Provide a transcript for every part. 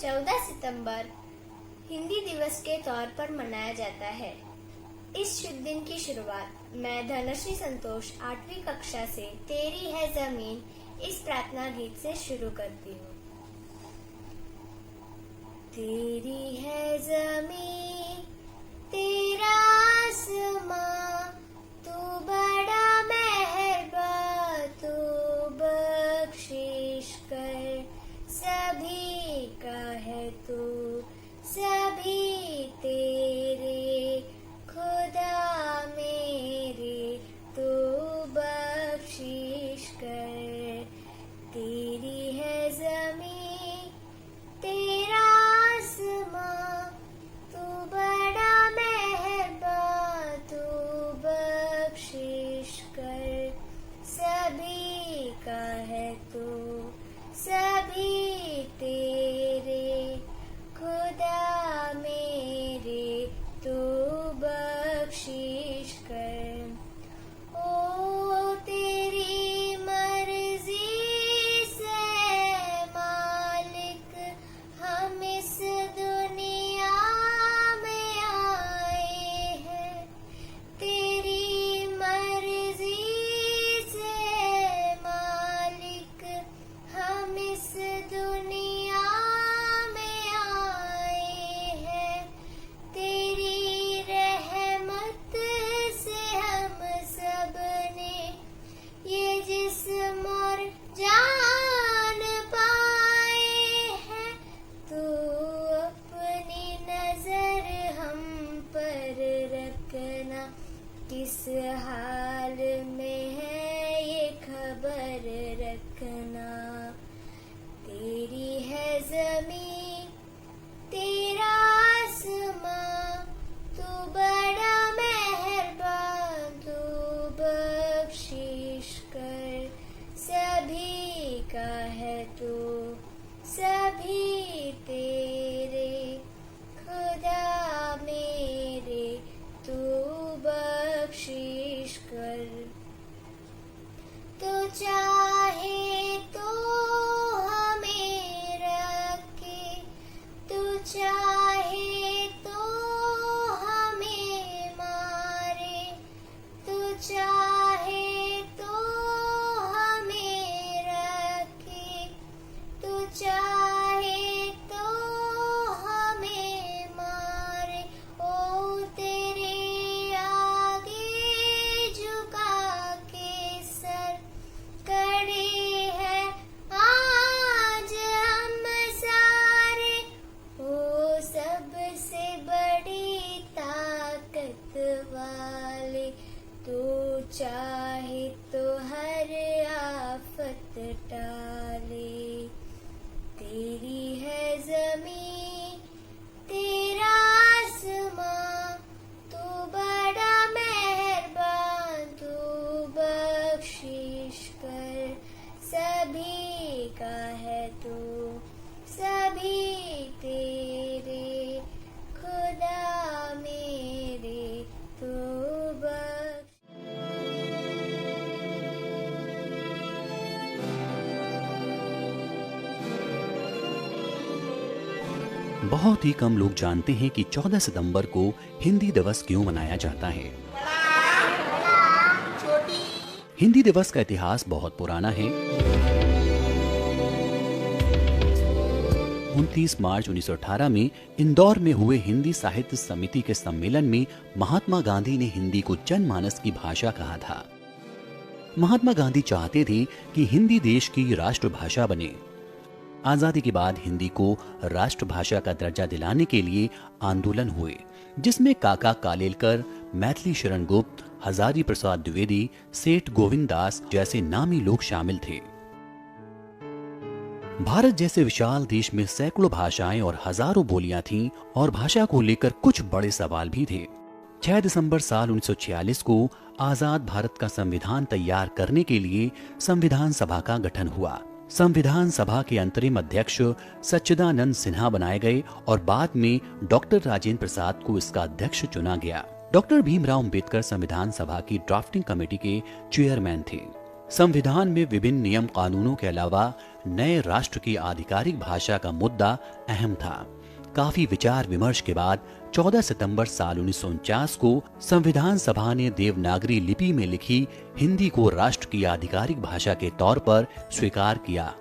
14 सितंबर हिंदी दिवस के तौर पर मनाया जाता है। इस शुभ दिन की शुरुआत मैं धनश्री संतोष 8वीं कक्षा से तेरी है जमीन इस प्रार्थना गीत से शुरू करती हूँ। तेरी है जमीन तेरा आसमां, तू बड़ा मेहरबान, तू बख्शिश कर सभी का है तू, सभी तेरे खुदा मेरे, तू बख्शिश कर। तेरी है जमीन तेरा आसमां, तू बड़ा मेहरबान, तू बख्शिश कर सभी का है तू, सभी तेरे खुदा मेरे, तू बख्शिश कर। ओ तेरी मर्जी से मालिक हम इस दुनिया में आए हैं, तेरी मर्जी से मालिक हम इस दुनिया में आए हैं, तेरी रहमत से हम सब ने ये जिस्म और जान पाए हैं। तू अपनी नजर हम पर रखना, किस हाल में है ये खबर रखना। तेरी है जमीन तेरा आसमां, तू बड़ा मेहरबान, तू बख्शिश कर सभी का है तू, सभी तेरे खुदा मेरे, तू बख्शिश कर। तो चाहे तो हमें रखे, तू चाहे तो हमें मारे, तू चाहे तो हमें रखे, तू चाहे तो हमें मारे। ओ तेरे आगे झुका के सर खड़े हैं आज हम सारे, ओ सबसे बड़ी ताकत वाले, तू चाहे तो हर आफत टाले। तेरी है जमीन तेरा आसमां, तू बड़ा मेहरबान, तू बख्शिश कर सभी का है तू, सभी तेरे खुदा मेरे, तू बख्श। बहुत ही कम लोग जानते हैं कि 14 सितंबर को हिंदी दिवस क्यों मनाया जाता है। हिंदी दिवस का इतिहास बहुत पुराना है। 29 मार्च 1918 में इंदौर में हुए हिंदी साहित्य समिति के सम्मेलन में महात्मा गांधी ने हिंदी को जनमानस की भाषा कहा था। महात्मा गांधी चाहते थे कि हिंदी देश की राष्ट्रभाषा बने। आजादी के बाद हिंदी को राष्ट्रभाषा का दर्जा दिलाने के लिए आंदोलन हुए, जिसमें काका कालेलकर, मैथिली शरण गुप्त, हजारी प्रसाद द्विवेदी, सेठ गोविंद दास जैसे नामी लोग शामिल थे। भारत जैसे विशाल देश में सैकड़ों भाषाएं और हजारों बोलियां थीं और भाषा को लेकर कुछ बड़े सवाल भी थे। 6 दिसंबर साल 1946 को आजाद भारत का संविधान तैयार करने के लिए संविधान सभा का गठन हुआ। संविधान सभा के अंतरिम अध्यक्ष सच्चिदानंद सिन्हा बनाए गए और बाद में डॉक्टर राजेंद्र प्रसाद को इसका अध्यक्ष चुना गया। डॉक्टर भीमराव अंबेडकर संविधान सभा की ड्राफ्टिंग कमेटी के चेयरमैन थे। संविधान में विभिन्न नियम कानूनों के अलावा नए राष्ट्र की आधिकारिक भाषा का मुद्दा अहम था। काफी विचार विमर्श के बाद 14 सितंबर साल 1949 को संविधान सभा ने देवनागरी लिपि में लिखी हिंदी को राष्ट्र की आधिकारिक भाषा के तौर पर स्वीकार किया।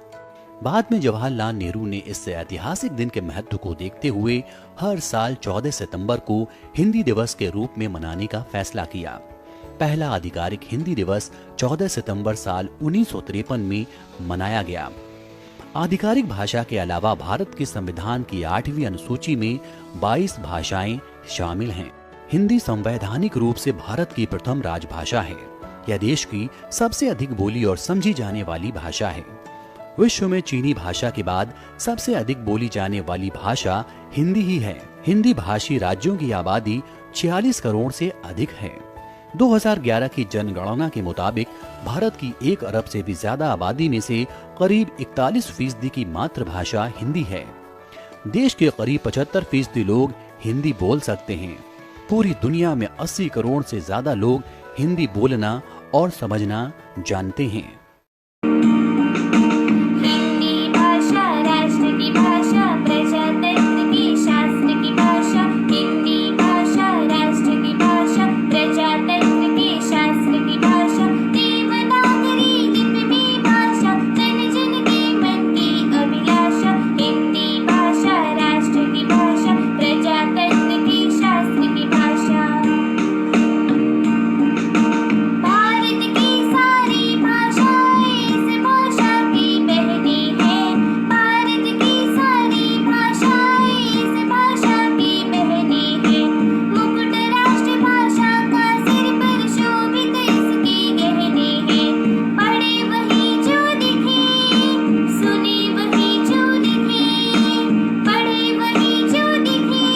बाद में जवाहरलाल नेहरू ने इस ऐतिहासिक दिन के महत्व को देखते हुए हर साल 14 सितंबर को हिंदी दिवस के रूप में मनाने का फैसला किया। पहला आधिकारिक हिंदी दिवस 14 सितंबर साल 1953 में मनाया गया। आधिकारिक भाषा के अलावा भारत के संविधान की 8वीं अनुसूची में 22 भाषाएं शामिल हैं। हिंदी संवैधानिक रूप से भारत की प्रथम राजभाषा है। यह देश की सबसे अधिक बोली और समझी जाने वाली भाषा है। विश्व में चीनी भाषा के बाद सबसे अधिक बोली जाने वाली भाषा हिंदी ही है। हिंदी भाषी राज्यों की आबादी 46 करोड़ से अधिक है। 2011 की जनगणना के मुताबिक भारत की 1 अरब से भी ज्यादा आबादी में से करीब 41% की मातृभाषा हिंदी है। देश के करीब 75% लोग हिंदी बोल सकते हैं। पूरी दुनिया में 80 करोड़ से ज्यादा लोग हिंदी बोलना और समझना जानते हैं। हिंदी भाषा राष्ट्र की भाषा, प्रजातंत्र की शास्त्र की भाषा। हिंदी भाषा राष्ट्र की भाषा, प्रजातंत्र की शास्त्र की भाषा। देवनागरी लिपि में भाषा, जन जन के मन की अभिलाषा। हिंदी भाषा राष्ट्र की भाषा, प्रजातंत्र की शास्त्र की भाषा। भारत की सारी भाषाएं इस भाषा की बहनी है। भारत की सारी भाषाएं इस भाषा की बहनी है। मुकुट राष्ट्रभाषा का सिर पर शोभित इसकी गहने है। पढ़े वही जो दिखे, सुने वही जो लिखे। पढ़े वही जो दिखे,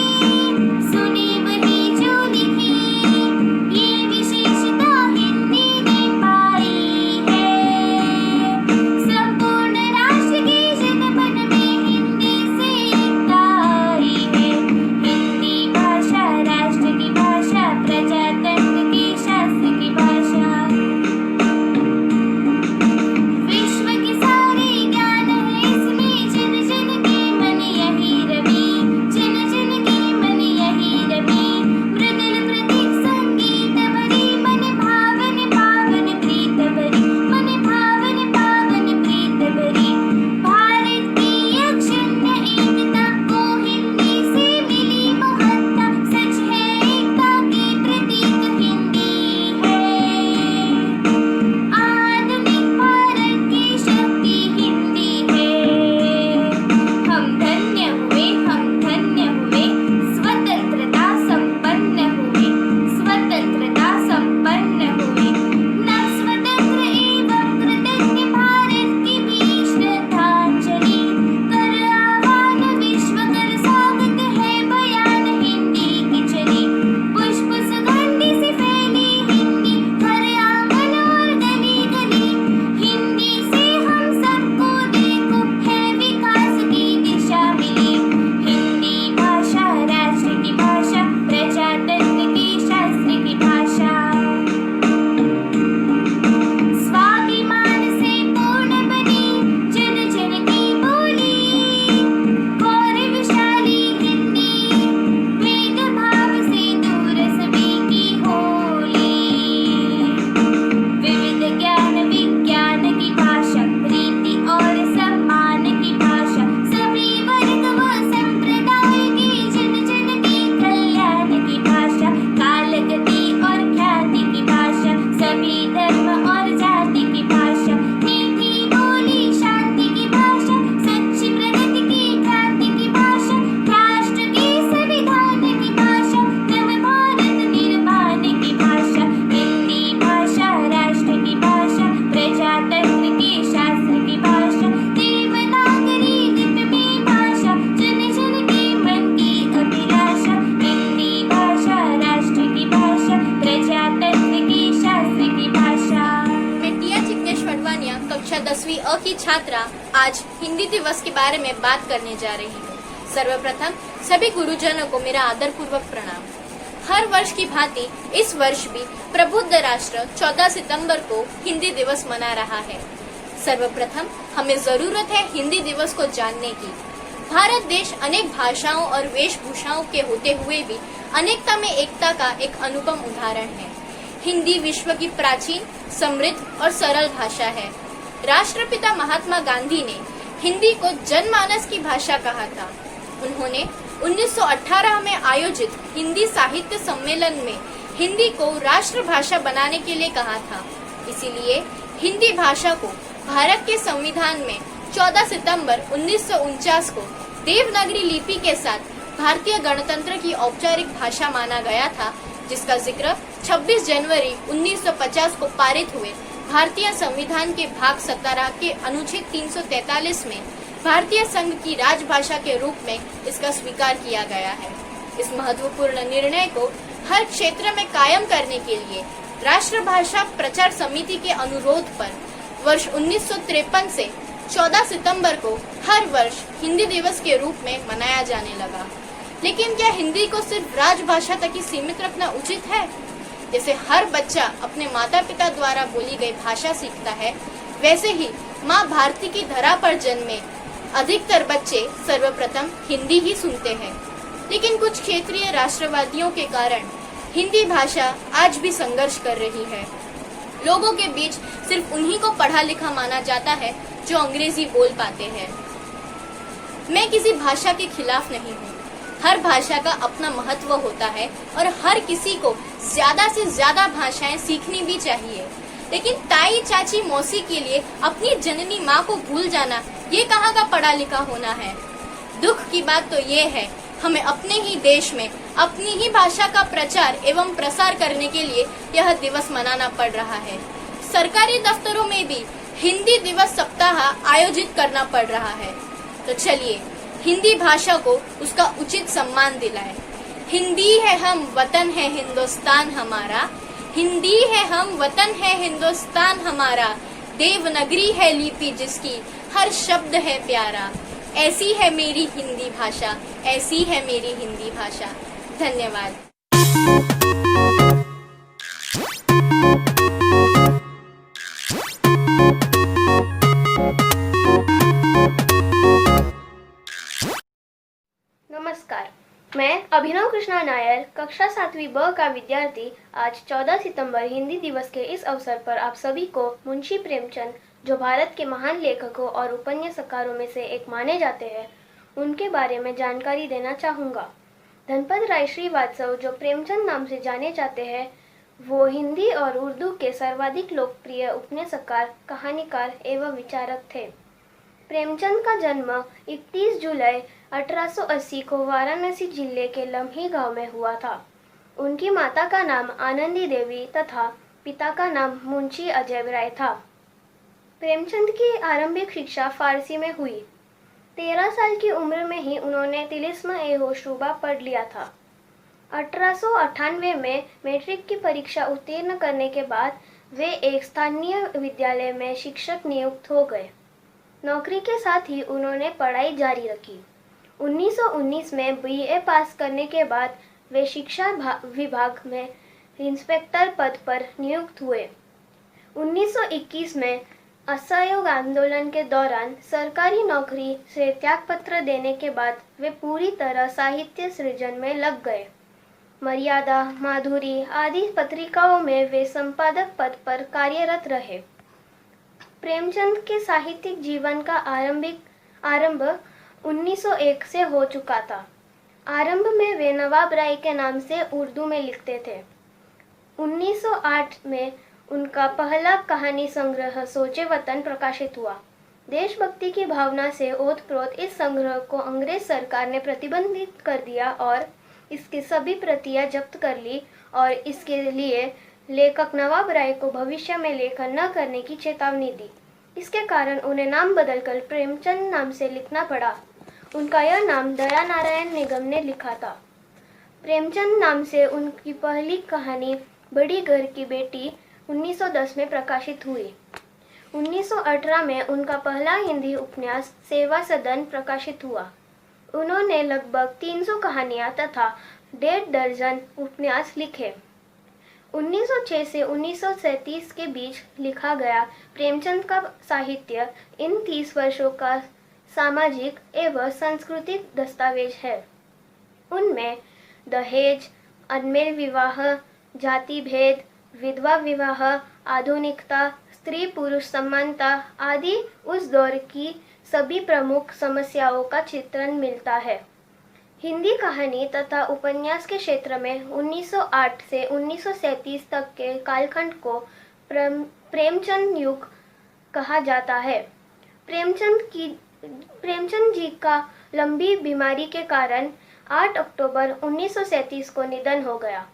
सुने वही जो लिखे। ये विशेषता हिंदी ने पाई है। संपूर्ण राष्ट्र के जनमन में हिंदी से एकता आई है। हिंदी भाषा राष्ट्र की भाषा, प्रजातंत्र की शास्त्र की भाषा। विश्व के सारे ज्ञान है इसमें, जन जन के मन यही रवि। जन जन के मन यही रवि। मृदुल प्रतीक संगीत भरी, मन भावन पावन प्रीत भरी। मन भावन पावन प्रीत भरी। भारत की अक्षुण्ण एकता को हिंदी से मिली महत्ता। सच है एकता की प्रतीक हिंदी है। आधुनिक भारत की शक्ति हिंदी है। हम धन्य हुए, हम धन्य हुए। स्वतंत्रता संपन्न हुए, स्वतंत्रता संपन्न हुए। नव स्वतंत्र एवं कृतज्ञ भारत की भी श्रद्धांजलि। कर आह्वान विश्व कर स्वागत है बयान हिंदी की चली। पुष्प सुगंधि से फैली हिंदी, घर आंगन और गली गली। हिंदी से हम सबको देखो है विकास की दिशा मिली। हिंदी भाषा राष्ट्र की भाषा, प्रजातंत्र की शास्त्र की भाषा। स्वाभिमान से पूर्ण बनी जन जन की बोली। गौरवशाली हिंदी, भेदभाव से दूर सभी की होली। विविध ज्ञान विज्ञान की भाषा, प्रीति और सम्मान की भाषा। सभी वर्ग व संप्रदाय की जन जन के कल्याण की भाषा। कालगति और ख्याति की भाषा, सभी धर्म और जाति की भाषा। मीठी बोली शांति की भाषा, सच्ची प्रगति की क्रांति की भाषा। राष्ट्र के संविधान की भाषा, नव भारत निर्माण की भाषा। हिंदी भाषा राष्ट्र की भाषा, प्रजातंत्र की शास्त्र की भाषा। देवनागरी लिपि में भाषा, जन जन के मन की अभिलाषा। हिंदी भाषा राष्ट्र की भाषा, प्रजातंत्र की शास्त्र की भाषा। मैं टिया जिग्नेश वटवानिया, कक्षा 10वीं अ की छात्रा, आज हिंदी दिवस के बारे में बात करने जा रही हूँ। सर्वप्रथम सभी गुरुजनों को मेरा आदरपूर्वक प्रणाम। हर वर्ष की भांति इस वर्ष भी प्रबुद्ध राष्ट्र 14 सितंबर को हिंदी दिवस मना रहा है। सर्वप्रथम हमें जरूरत है हिंदी दिवस को जानने की। भारत देश अनेक भाषाओं और वेशभूषाओं के होते हुए भी अनेकता में एकता का एक अनुपम उदाहरण है। हिंदी विश्व की प्राचीन, समृद्ध और सरल भाषा है। राष्ट्रपिता महात्मा गांधी ने हिंदी को जनमानस की भाषा कहा था। उन्होंने 1918 में आयोजित हिंदी साहित्य सम्मेलन में हिंदी को राष्ट्रभाषा बनाने के लिए कहा था। इसीलिए हिंदी भाषा को भारत के संविधान में 14 सितंबर 1949 को देवनागरी लिपि के साथ भारतीय गणतंत्र की औपचारिक भाषा माना गया था, जिसका जिक्र 26 जनवरी 1950 को पारित हुए भारतीय संविधान के भाग 17 के अनुच्छेद 343 में भारतीय संघ की राजभाषा के रूप में इसका स्वीकार किया गया है। इस महत्वपूर्ण निर्णय को हर क्षेत्र में कायम करने के लिए राष्ट्रभाषा प्रचार समिति के अनुरोध पर वर्ष 1953 से 14 सितंबर को हर वर्ष हिंदी दिवस के रूप में मनाया जाने लगा। लेकिन क्या हिंदी को सिर्फ राजभाषा तक ही सीमित रखना उचित है? जैसे हर बच्चा अपने माता पिता द्वारा बोली गई भाषा सीखता है, वैसे ही माँ भारती की धरा पर जन्मे अधिकतर बच्चे सर्वप्रथम हिंदी ही सुनते हैं। लेकिन कुछ क्षेत्रीय राष्ट्रवादियों के कारण हिंदी भाषा आज भी संघर्ष कर रही है। लोगों के बीच सिर्फ उन्हीं को पढ़ा लिखा माना जाता है जो अंग्रेजी बोल पाते हैं। मैं किसी भाषा के खिलाफ नहीं हूँ। हर भाषा का अपना महत्व होता है और हर किसी को ज्यादा से ज्यादा भाषाएं सीखनी भी चाहिए। लेकिन ताई चाची मौसी के लिए अपनी जननी माँ को भूल जाना, ये कहाँ का पढ़ा लिखा होना है। दुख की बात तो ये है, हमें अपने ही देश में अपनी ही भाषा का प्रचार एवं प्रसार करने के लिए यह दिवस मनाना पड़ रहा है। सरकारी दफ्तरों में भी हिंदी दिवस सप्ताह आयोजित करना पड़ रहा है। तो चलिए हिंदी भाषा को उसका उचित सम्मान दिलाएं। हिंदी है हम, वतन है हिंदुस्तान हमारा। हिंदी है हम, वतन है हिंदुस्तान हमारा। देवनागरी है लिपि जिसकी, हर शब्द है प्यारा। ऐसी है मेरी हिंदी भाषा, ऐसी है मेरी हिंदी भाषा। धन्यवाद। नमस्कार, मैं अभिनव कृष्णा नायर, कक्षा 7वीं ब का विद्यार्थी आज 14 सितंबर हिंदी दिवस के इस अवसर पर आप सभी को मुंशी प्रेमचंद, जो भारत के महान लेखकों और उपन्यासकारों में से एक माने जाते हैं, उनके बारे में जानकारी देना चाहूँगा। धनपत राय श्रीवास्तव, जो प्रेमचंद नाम से जाने जाते हैं, वो हिंदी और उर्दू के सर्वाधिक लोकप्रिय उपन्यासकार, कहानीकार एवं विचारक थे। प्रेमचंद का जन्म 31 जुलाई 1880 को वाराणसी जिले के लम्ही गांव में हुआ था। उनकी माता का नाम आनंदी देवी तथा पिता का नाम मुंशी अजय राय था। प्रेमचंद की आरंभिक शिक्षा फारसी में हुई। 13 साल की उम्र में ही उन्होंने तिलिस्म ए होशरूबा पढ़ लिया था। 1898 में मैट्रिक की परीक्षा उत्तीर्ण करने के बाद वे एक स्थानीय विद्यालय में शिक्षक नियुक्त हो गए। नौकरी के साथ ही उन्होंने पढ़ाई जारी रखी। 1919 में बीए पास करने के बाद वे शिक्षा विभाग में इंस्पेक्टर पद पर नियुक्त हुए। 1921 में असहयोग आंदोलन के दौरान सरकारी नौकरी से त्यागपत्र देने के बाद वे पूरी तरह साहित्य सृजन में लग गए। मर्यादा, माधुरी आदि पत्रिकाओं में वे संपादक पद पर कार्यरत रहे। प्रेमचंद के साहित्यिक जीवन का आरंभ 1901 से हो चुका था। आरंभ में वे नवाब राय के नाम से उर्दू में लिखते थे। 1908 में उनका पहला कहानी संग्रह सोचे वतन प्रकाशित हुआ। देशभक्ति की भावना से ओतप्रोत इस संग्रह को अंग्रेज सरकार ने प्रतिबंधित कर दिया और इसकी सभी प्रतियां जब्त कर ली और इसके लिए लेखक नवाब राय को भविष्य में लेखन न करने की चेतावनी दी। इसके कारण उन्हें नाम बदलकर प्रेमचंद नाम से लिखना पड़ा। उनका यह नाम दया नारायण निगम ने लिखा था। प्रेमचंद नाम से उनकी पहली कहानी बड़ी घर की बेटी 1910 में प्रकाशित हुई। 1918 में उनका पहला हिंदी उपन्यास सेवा सदन प्रकाशित हुआ। उन्होंने लगभग 300 कहानियां तथा 1.5 दर्जन उपन्यास लिखे। 1906 से 1937 के बीच लिखा गया प्रेमचंद का साहित्य इन 30 वर्षों का सामाजिक एवं सांस्कृतिक दस्तावेज है। उनमें दहेज, अनमेल विवाह, जाति भेद, विधवा विवाह, आधुनिकता, स्त्री पुरुष समानता आदि उस दौर की सभी प्रमुख समस्याओं का चित्रण मिलता है। हिंदी कहानी तथा उपन्यास के क्षेत्र में 1908 से 1937 तक के कालखंड को प्रेमचंद युग कहा जाता है। प्रेमचंद जी का लंबी बीमारी के कारण 8 अक्टूबर 1937 को निधन हो गया।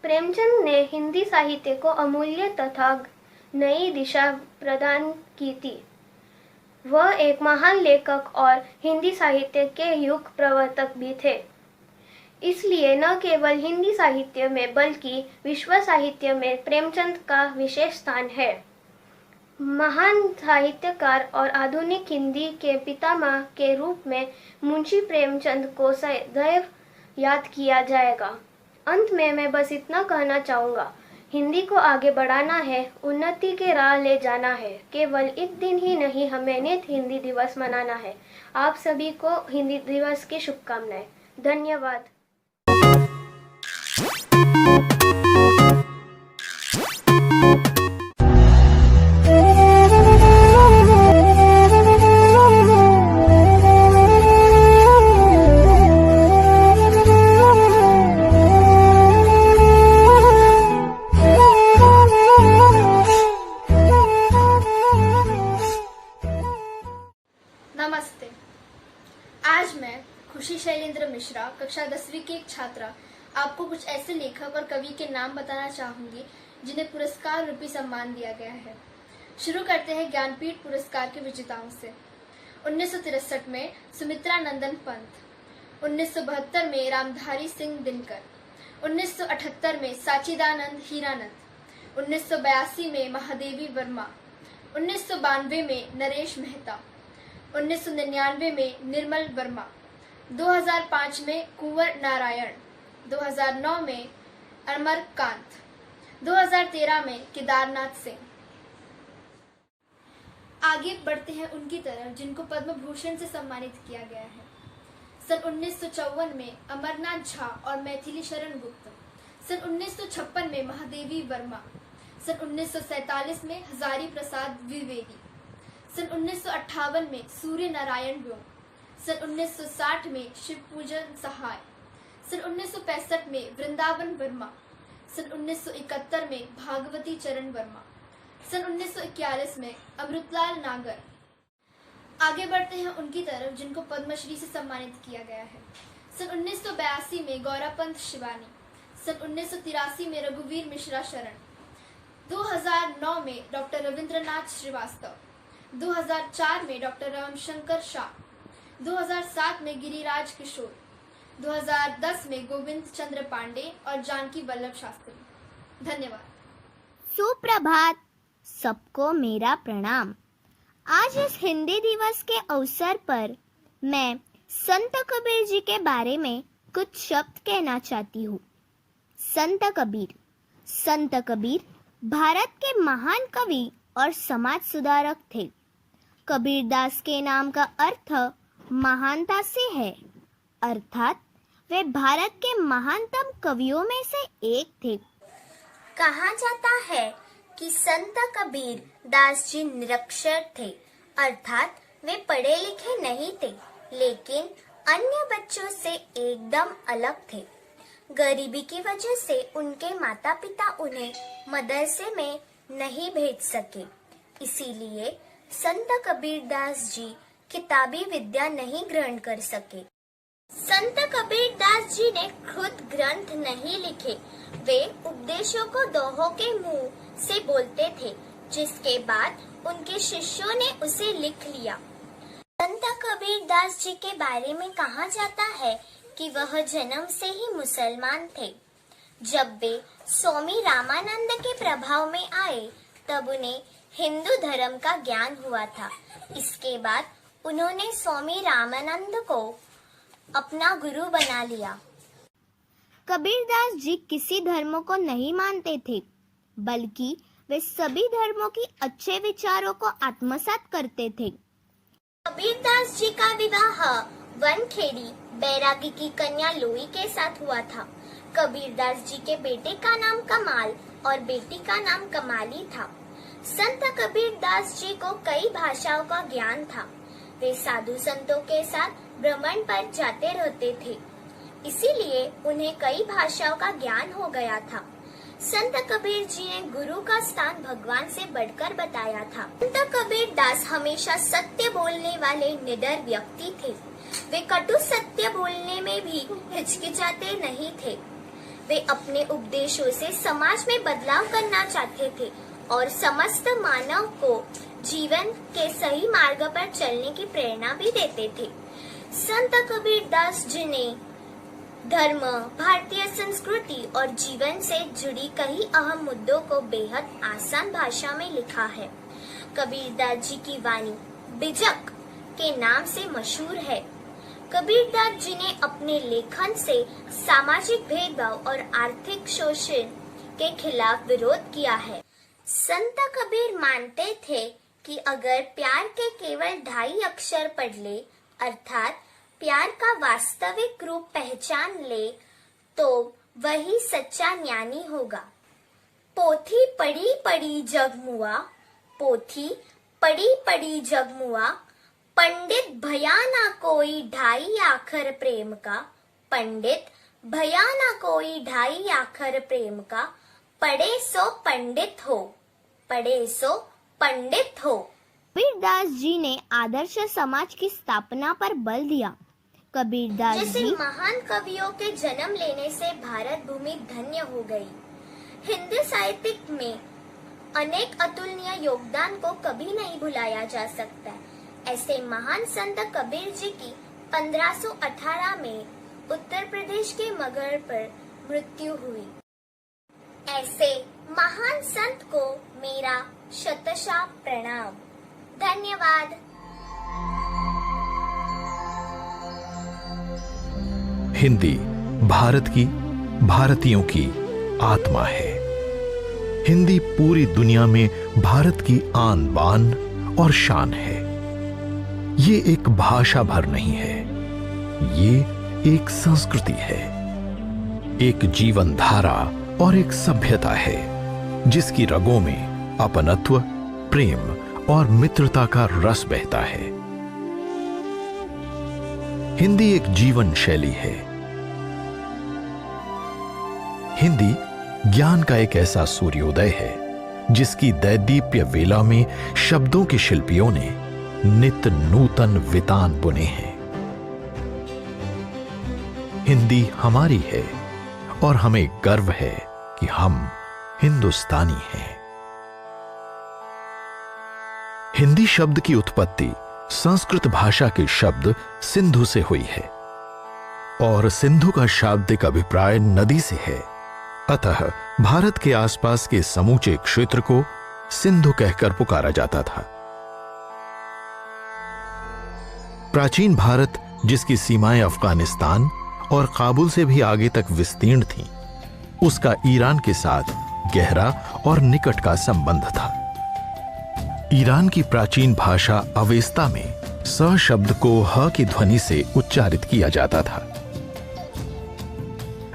प्रेमचंद ने हिंदी साहित्य को अमूल्य तथा नई दिशा प्रदान की थी। वह एक महान लेखक और हिंदी साहित्य के युग प्रवर्तक भी थे। इसलिए न केवल हिंदी साहित्य में बल्कि विश्व साहित्य में प्रेमचंद का विशेष स्थान है। महान साहित्यकार और आधुनिक हिंदी के पितामह के रूप में मुंशी प्रेमचंद को सदैव याद किया जाएगा। अंत में मैं बस इतना कहना चाहूँगा, हिंदी को आगे बढ़ाना है, उन्नति के राह ले जाना है। केवल एक दिन ही नहीं, हमें नित हिंदी दिवस मनाना है। आप सभी को हिंदी दिवस की शुभकामनाएं। धन्यवाद। नमस्ते। आज मैं खुशी शैलेंद्र मिश्रा, कक्षा 10वीं की एक छात्रा, आपको कुछ ऐसे लेखक और कवि के नाम बताना चाहूंगी जिन्हें पुरस्कार रूपी सम्मान दिया गया है। शुरू करते हैं ज्ञानपीठ पुरस्कार के विजेताओं से। 1963 में सुमित्रा नंदन पंत, 1972 में रामधारी सिंह दिनकर, 1978 में साचिदानंद हीरानंद, 1982 में महादेवी वर्मा, 1992 में नरेश मेहता, 1999 में निर्मल वर्मा, 2005 में कुंवर नारायण, 2009 में अमरकांत, 2013 में केदारनाथ सिंह। आगे बढ़ते हैं उनकी तरफ जिनको पद्म भूषण से सम्मानित किया गया है। सन 1954 में अमरनाथ झा और मैथिली शरण गुप्त, सन 1956 में महादेवी वर्मा, सन 1947 में हजारी प्रसाद द्विवेदी, सन 1958 में सूर्य नारायण व्योम, सन 1960 में शिवपूजन सहाय, सन 1965 में वृंदावन वर्मा, सन 1971 में भागवती चरण वर्मा, सन 1941 में अमृतलाल नागर। आगे बढ़ते हैं उनकी तरफ जिनको पद्मश्री से सम्मानित किया गया है। सन 1982 में गौरापंत शिवानी, सन 1983 में रघुवीर मिश्रा शरण, 2009 में डॉक्टर रविंद्रनाथ श्रीवास्तव, 2004 में डॉक्टर रामशंकर शाह, 2007 में गिरिराज किशोर, 2010 में गोविंद चंद्र पांडे और जानकी वल्लभ शास्त्री। धन्यवाद। सुप्रभात, सबको मेरा प्रणाम। आज इस हिंदी दिवस के अवसर पर मैं संत कबीर जी के बारे में कुछ शब्द कहना चाहती हूँ। संत कबीर भारत के महान कवि और समाज सुधारक थे। कबीरदास के नाम का अर्थ महानता से है, अर्थात वे भारत के महानतम कवियों में से एक थे। कहा जाता है कि संत कबीर दास जी निरक्षर थे, अर्थात वे पढ़े लिखे नहीं थे, लेकिन अन्य बच्चों से एकदम अलग थे। गरीबी की वजह से उनके माता पिता उन्हें मदरसे में नहीं भेज सके, इसीलिए संत कबीरदास जी किताबी विद्या नहीं ग्रहण कर सके। संत कबीरदास जी ने खुद ग्रंथ नहीं लिखे, वे उपदेशों को दोहों के मुंह से बोलते थे, जिसके बाद उनके शिष्यों ने उसे लिख लिया। संत कबीरदास जी के बारे में कहा जाता है कि वह जन्म से ही मुसलमान थे। जब वे स्वामी रामानंद के प्रभाव में आए तब उन्हें हिंदू धर्म का ज्ञान हुआ था। इसके बाद उन्होंने स्वामी रामानंद को अपना गुरु बना लिया। कबीरदास जी किसी धर्म को नहीं मानते थे, बल्कि वे सभी धर्मों की अच्छे विचारों को आत्मसात करते थे। कबीरदास जी का विवाह वनखेड़ी बैरागी की कन्या लोई के साथ हुआ था। कबीरदास जी के बेटे का नाम कमाल और बेटी का नाम कमाली था। संत कबीरदास जी को कई भाषाओं का ज्ञान था। वे साधु संतों के साथ भ्रमण पर जाते रहते थे, इसीलिए उन्हें कई भाषाओं का ज्ञान हो गया था। संत कबीर जी ने गुरु का स्थान भगवान से बढ़कर बताया था। संत कबीरदास हमेशा सत्य बोलने वाले निडर व्यक्ति थे। वे कटु सत्य बोलने में भी हिचकिचाते नहीं थे। वे अपने उपदेशों से समाज में बदलाव करना चाहते थे और समस्त मानव को जीवन के सही मार्ग पर चलने की प्रेरणा भी देते थे। संत कबीरदास जी ने धर्म, भारतीय संस्कृति और जीवन से जुड़ी कई अहम मुद्दों को बेहद आसान भाषा में लिखा है। कबीरदास जी की वाणी बिजक के नाम से मशहूर है। कबीरदास जी ने अपने लेखन से सामाजिक भेदभाव और आर्थिक शोषण के खिलाफ विरोध किया है। संत कबीर मानते थे कि अगर प्यार के केवल 2.5 अक्षर पढ़ ले, अर्थात प्यार का वास्तविक रूप पहचान ले, तो वही सच्चा ज्ञानी होगा। पोथी पढ़ी पढ़ी जग मुआ, पोथी पढ़ी पढ़ी जग मुआ, पंडित भया ना कोई 2.5 आखर प्रेम का, पंडित भया ना कोई 2.5 आखर प्रेम का, पढ़े सो पंडित हो, पढ़े सो पंडित हो। कबीरदास जी ने आदर्श समाज की स्थापना पर बल दिया। कबीरदास जैसे जी महान कवियों के जन्म लेने से भारत भूमि धन्य हो गई। हिंदी साहित्य में अनेक अतुलनीय योगदान को कभी नहीं भुलाया जा सकता। ऐसे महान संत कबीर जी की 1518 में उत्तर प्रदेश के मगहर पर मृत्यु हुई। ऐसे महान संत को मेरा शतशः प्रणाम। धन्यवाद। हिंदी भारत की, भारतीयों की आत्मा है। हिंदी पूरी दुनिया में भारत की आन बान और शान है। ये एक भाषा भर नहीं है, ये एक संस्कृति है, एक जीवन धारा और एक सभ्यता है जिसकी रगों में अपनत्व, प्रेम और मित्रता का रस बहता है। हिंदी एक जीवन शैली है। हिंदी ज्ञान का एक ऐसा सूर्योदय है जिसकी दैदीप्य वेला में शब्दों के शिल्पियों ने नित नूतन वितान बुने हैं। हिंदी हमारी है और हमें गर्व है कि हम हिंदुस्तानी हैं। हिंदी शब्द की उत्पत्ति संस्कृत भाषा के शब्द सिंधु से हुई है और सिंधु का शाब्दिक अभिप्राय नदी से है। अतः भारत के आसपास के समूचे क्षेत्र को सिंधु कहकर पुकारा जाता था। प्राचीन भारत, जिसकी सीमाएं अफगानिस्तान और काबुल से भी आगे तक विस्तीर्ण थीं, उसका ईरान के साथ गहरा और निकट का संबंध था। ईरान की प्राचीन भाषा अवेस्ता में स शब्द को ह की ध्वनि से उच्चारित किया जाता था।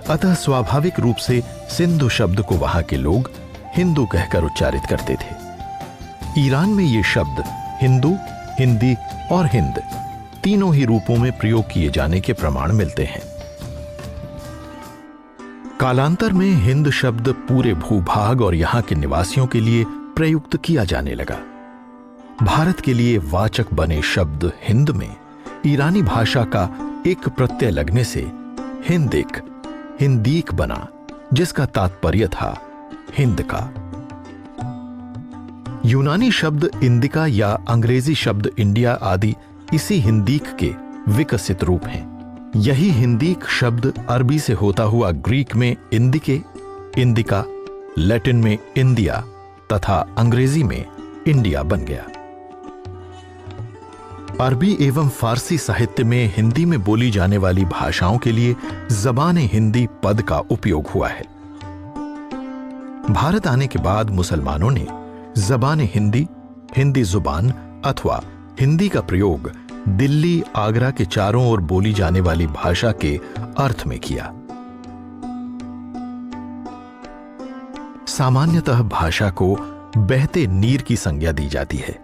अतः स्वाभाविक रूप से सिंधु शब्द को वहां के लोग हिंदू कहकर उच्चारित करते थे। ईरान में ये शब्द हिंदू, हिंदी और हिंद तीनों ही रूपों में प्रयोग किए जाने के प्रमाण मिलते हैं। कालांतर में हिंद शब्द पूरे भूभाग और यहां के निवासियों के लिए प्रयुक्त किया जाने लगा। भारत के लिए वाचक बने शब्द हिंद में ईरानी भाषा का एक प्रत्यय लगने से हिंदिक, हिंदीक बना, जिसका तात्पर्य था हिंद का। यूनानी शब्द इंदिका या अंग्रेजी शब्द इंडिया आदि इसी हिंदीक के विकसित रूप हैं। यही हिंदीक शब्द अरबी से होता हुआ ग्रीक में इंदिके, इंदिका, लैटिन में इंडिया तथा अंग्रेजी में इंडिया बन गया। अरबी एवं फारसी साहित्य में हिंदी में बोली जाने वाली भाषाओं के लिए ज़बान-ए हिंदी पद का उपयोग हुआ है। भारत आने के बाद मुसलमानों ने ज़बान-ए हिंदी, हिंदी जुबान अथवा हिंदी का प्रयोग दिल्ली, आगरा के चारों ओर बोली जाने वाली भाषा के अर्थ में किया। सामान्यतः भाषा को बहते नीर की संज्ञा दी जाती है।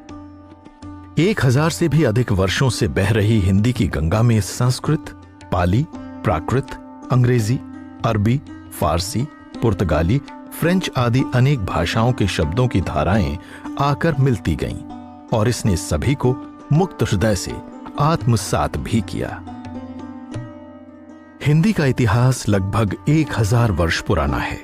1000 से भी अधिक वर्षों से बह रही हिंदी की गंगा में संस्कृत, पाली, प्राकृत, अंग्रेजी, अरबी, फारसी, पुर्तगाली, फ्रेंच आदि अनेक भाषाओं के शब्दों की धाराएं आकर मिलती गईं और इसने सभी को मुक्त हृदय से आत्मसात भी किया। हिंदी का इतिहास लगभग 1000 वर्ष पुराना है।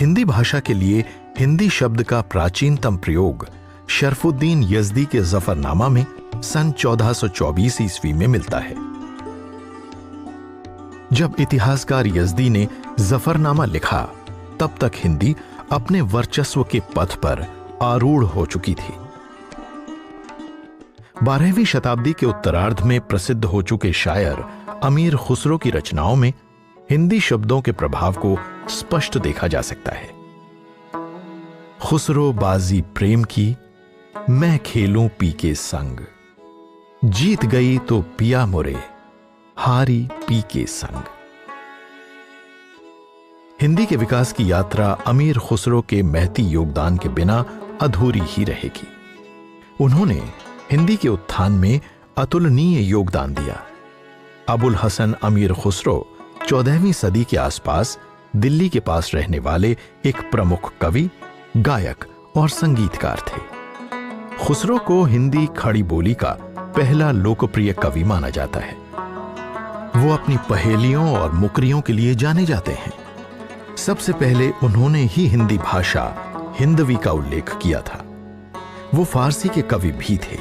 हिंदी भाषा के लिए हिंदी शब्द का प्राचीनतम प्रयोग शरफुद्दीन यज़दी के जफरनामा में सन 1424 ईस्वी में मिलता है। जब इतिहासकार यज़दी ने जफरनामा लिखा, तब तक हिंदी अपने वर्चस्व के पथ पर आरूढ़ हो चुकी थी। 12वीं शताब्दी के उत्तरार्ध में प्रसिद्ध हो चुके शायर अमीर खुसरो की रचनाओं में हिंदी शब्दों के प्रभाव को स्पष्ट देखा जा सकता है। खुसरो बाजी प्रेम की, मैं खेलूं पी के संग, जीत गई तो पिया मोरे, हारी पी के संग। हिंदी के विकास की यात्रा अमीर खुसरो के महती योगदान के बिना अधूरी ही रहेगी। उन्होंने हिंदी के उत्थान में अतुलनीय योगदान दिया। अबुल हसन अमीर खुसरो 14वीं सदी के आसपास दिल्ली के पास रहने वाले एक प्रमुख कवि, गायक और संगीतकार थे। खुसरो को हिंदी खड़ी बोली का पहला लोकप्रिय कवि माना जाता है। वो अपनी पहेलियों और मुकरियों के लिए जाने जाते हैं। सबसे पहले उन्होंने ही हिंदी भाषा हिंदवी का उल्लेख किया था। वो फारसी के कवि भी थे।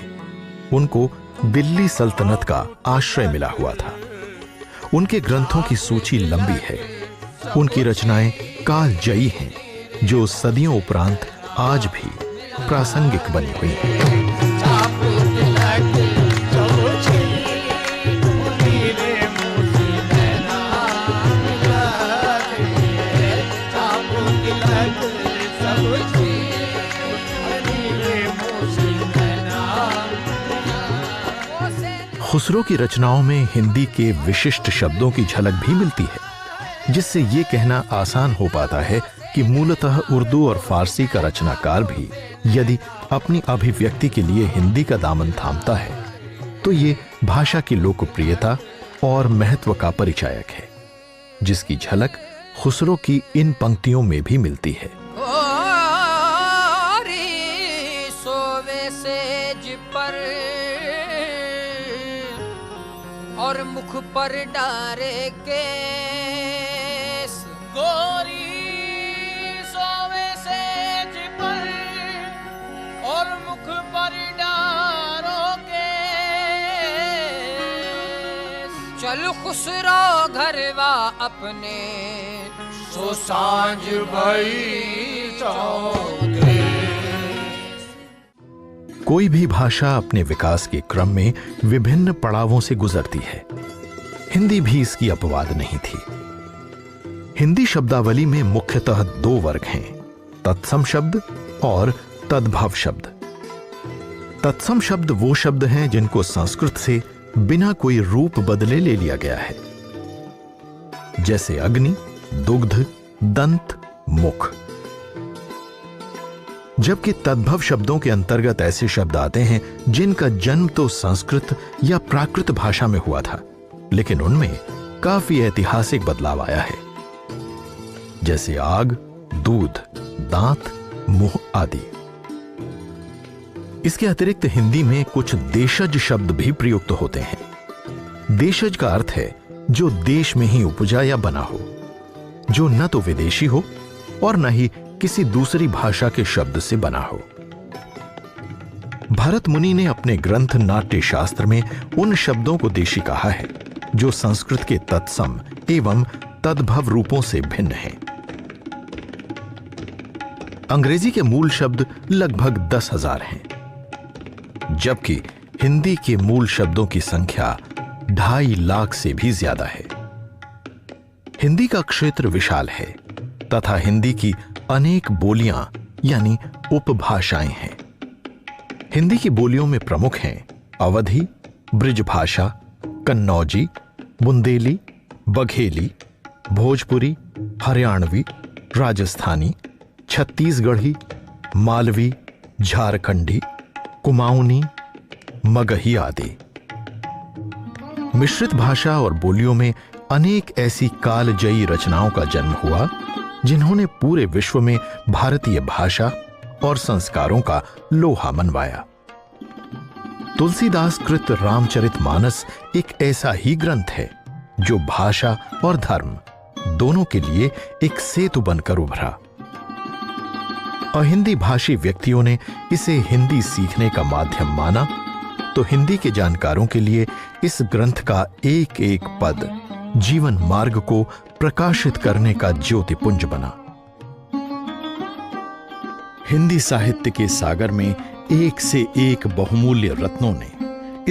उनको दिल्ली सल्तनत का आश्रय मिला हुआ था। उनके ग्रंथों की सूची लंबी है। उनकी रचनाएं कालजयी हैं, जो सदियों उपरांत आज भी प्रासंगिक बनी हुई हैं। खुसरो की रचनाओं में हिंदी के विशिष्ट शब्दों की झलक भी मिलती है, जिससे ये कहना आसान हो पाता है कि मूलतः उर्दू और फारसी का रचनाकार भी यदि अपनी अभिव्यक्ति के लिए हिंदी का दामन थामता है, तो ये भाषा की लोकप्रियता और महत्व का परिचायक है, जिसकी झलक खुसरो की इन पंक्तियों में भी मिलती है। और मुख पर डारे केस, गोरी सोवे सेज पर और मुख पर डारो केस। चल खुसरो घरवा अपने, सो सांझ भई चौदे। कोई भी भाषा अपने विकास के क्रम में विभिन्न पड़ावों से गुजरती है। हिंदी भी इसकी अपवाद नहीं थी। हिंदी शब्दावली में मुख्यतः 2 वर्ग हैं, तत्सम शब्द और तद्भव शब्द। तत्सम शब्द वो शब्द हैं जिनको संस्कृत से बिना कोई रूप बदले ले लिया गया है, जैसे अग्नि, दुग्ध, दंत, मुख। जबकि तद्भव शब्दों के अंतर्गत ऐसे शब्द आते हैं जिनका जन्म तो संस्कृत या प्राकृत भाषा में हुआ था, लेकिन उनमें काफी ऐतिहासिक बदलाव आया है, जैसे आग, दूध, दांत, मुंह आदि। इसके अतिरिक्त हिंदी में कुछ देशज शब्द भी प्रयुक्त होते हैं। देशज का अर्थ है जो देश में ही उपजा या बना हो, जो न तो विदेशी हो और न ही किसी दूसरी भाषा के शब्द से बना हो। भरत मुनि ने अपने ग्रंथ नाट्य शास्त्र में उन शब्दों को देशी कहा है जो संस्कृत के तत्सम एवं तद्भव रूपों से भिन्न हैं। अंग्रेजी के मूल शब्द लगभग 10,000 हैं, जबकि हिंदी के मूल शब्दों की संख्या 2.5 लाख से भी ज्यादा है। हिंदी का क्षेत्र विशाल है तथा हिंदी की अनेक बोलियां यानी उपभाषाएं हैं। हिंदी की बोलियों में प्रमुख हैं अवधी, ब्रिजभाषा, कन्नौजी, बुंदेली, बघेली, भोजपुरी, हरियाणवी, राजस्थानी, छत्तीसगढ़ी, मालवी, झारखंडी, कुमाऊनी, मगही आदि। मिश्रित भाषा और बोलियों में अनेक ऐसी कालजयी रचनाओं का जन्म हुआ जिन्होंने पूरे विश्व में भारतीय भाषा और संस्कारों का लोहा मनवाया। तुलसीदास कृत रामचरितमानस एक ऐसा ही ग्रंथ है जो भाषा और धर्म दोनों के लिए एक सेतु बनकर उभरा। अहिंदी भाषी व्यक्तियों ने इसे हिंदी सीखने का माध्यम माना तो हिंदी के जानकारों के लिए इस ग्रंथ का एक एक पद जीवन मार्ग को प्रकाशित करने का ज्योतिपुंज बना। हिंदी साहित्य के सागर में एक से एक बहुमूल्य रत्नों ने